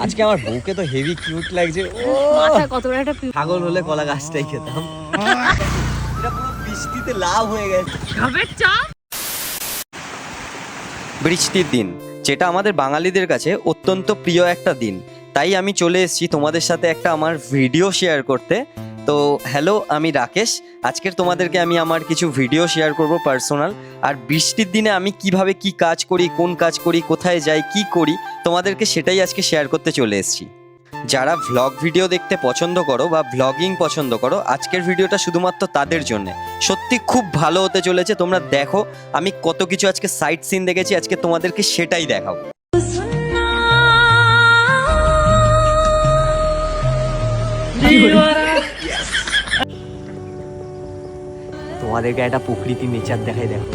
আজকে আমার বউকে তো হেভি কিউট লাগছে। ও মাথায় কত বড় একটা ছাগল হলে কলা গাছটাই খেতাম। এটা পুরো বৃষ্টিতে লাভ হয়ে গেছে। ঢবের চাপ। বৃষ্টির দিন, যেটা আমাদের বাঙালিদের কাছে অত্যন্ত প্রিয় একটা দিন, তাই আমি চলে এসেছি তোমাদের সাথে একটা আমার ভিডিও শেয়ার করতে। তো হ্যালো, আমি রাকেশ। আজকের তোমাদেরকে আমি আমার কিছু ভিডিও শেয়ার করব পার্সোনাল। আর বৃষ্টির দিনে আমি কিভাবে কি কাজ করি, কোন কাজ করি, কোথায় যাই, কি করি, তোমাদেরকে সেটাই আজকে শেয়ার করতে চলে এসেছি। যারা ভ্লগ ভিডিও দেখতে পছন্দ করো বা ভ্লগিং পছন্দ করো, আজকের ভিডিওটা শুধুমাত্র তাদের জন্য। সত্যি খুব ভালো হতে চলেছে, তোমরা দেখো আমি কত কিছু আজকে সাইট সিন দেখেছি, আজকে তোমাদেরকে সেটাই দেখাবো। তোমাদেরকে একটা প্রকৃতির নেচার দেখাই, দেখো।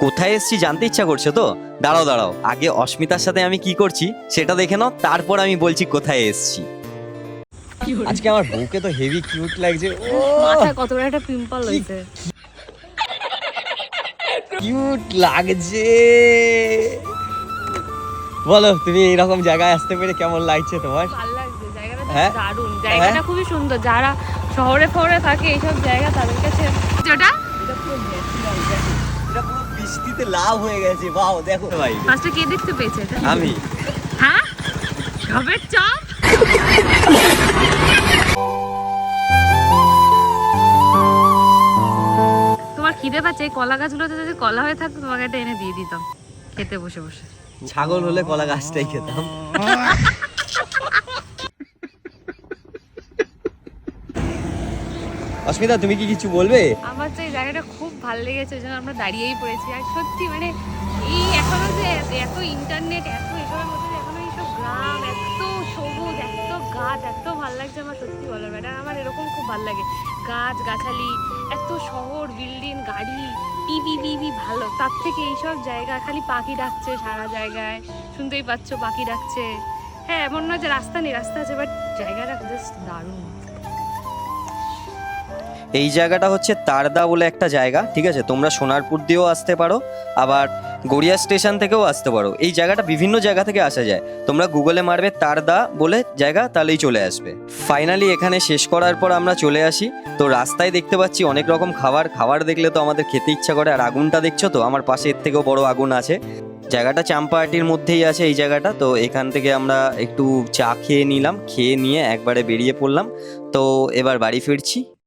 কোথায় এসেছি জানতে ইচ্ছা করছে তো? দাঁড়াও দাঁড়াও, আগে অস্মিতার সাথে আমি কি করছি সেটা দেখে নাও, তারপর আমি বলছি কোথায় এসেছি। আজকে আমার বউকে তো হেভি কিউট লাগছে। ও মাথায় কত বড় একটা পিম্পল হয়েছে। কিউট লাগছে। বলো, তুমি এইরকম জায়গায় আসতে পেরে কেমন লাগছে তোমার? ভালো লাগছে জায়গাটা, হ্যাঁ? দারুণ জায়গাটা, খুবই সুন্দর। যারা শহরে ফহরে থাকে এইসব জায়গা, তাদের কাছে যেটা এটা পুরো বৃষ্টিতে লাভ হয়ে গেছে। বাও, দেখো ভাই। ফার্স্টে কে দেখতে পেয়েছে এটা? আমি। হ্যাঁ, ঢবের চাপ। তোমার খিদে পাচ্ছে, এই কলা গাছগুলোতে যদি কলা হয়ে থাকতো তোমাকে একটা এনে দিয়ে দিতাম খেতে বসে বসে। ছাগল হলে কলা গাছটাই খেতাম। অস্মিতা, তুমি কি কিছু বলবে? আমার তো এই জায়গাটা খুব ভালো লেগেছে, ওই জন্য আমরা দাঁড়িয়েই পড়েছি। আর সত্যি মানে এই এখনো যে এত ইন্টারনেট, এত এসবের মধ্যে যে এখনো এইসব গ্রাম, এত সবুজ, এত গাছ, এত ভালো লাগছে আমার, সত্যি বলার ব্যাপার। আমার এরকম খুব ভালো লাগে, গাছ গাছালি, এত শহর, বিল্ডিং, গাড়ি, টিভি ভালো, তার থেকে এইসব জায়গা, খালি পাখি ডাকছে সারা জায়গায়, শুনতেই পাচ্ছ পাখি ডাকছে। হ্যাঁ, এমন নয় যে রাস্তা নেই, রাস্তা আছে, বাট জায়গাটা জাস্ট দারুণ। এই জায়গাটা হচ্ছে তারদা বলে একটা জায়গা, ঠিক আছে? তোমরা সোনারপুর দিয়েও আসতে পারো, আবার গড়িয়া স্টেশন থেকেও আসতে পারো। এই জায়গাটা বিভিন্ন জায়গা থেকে আসা যায়, তোমরা গুগলে মারবে তারদা বলে জায়গা, তাহলেই চলে আসবে। ফাইনালি এখানে শেষ করার পর আমরা চলে আসি। তো রাস্তায় দেখতে পাচ্ছি অনেক রকম খাবার দেখলে তো আমাদের খেতে ইচ্ছা করে। আর আগুনটা দেখছো তো, আমার পাশে এর থেকেও বড় আগুন আছে। জায়গাটা চাম্পাহাটির মধ্যেই আছে এই জায়গাটা। তো এখান থেকে আমরা একটু চা খেয়ে নিলাম, খেয়ে নিয়ে একবারে বেরিয়ে পড়লাম। তো এবার বাড়ি ফিরছি।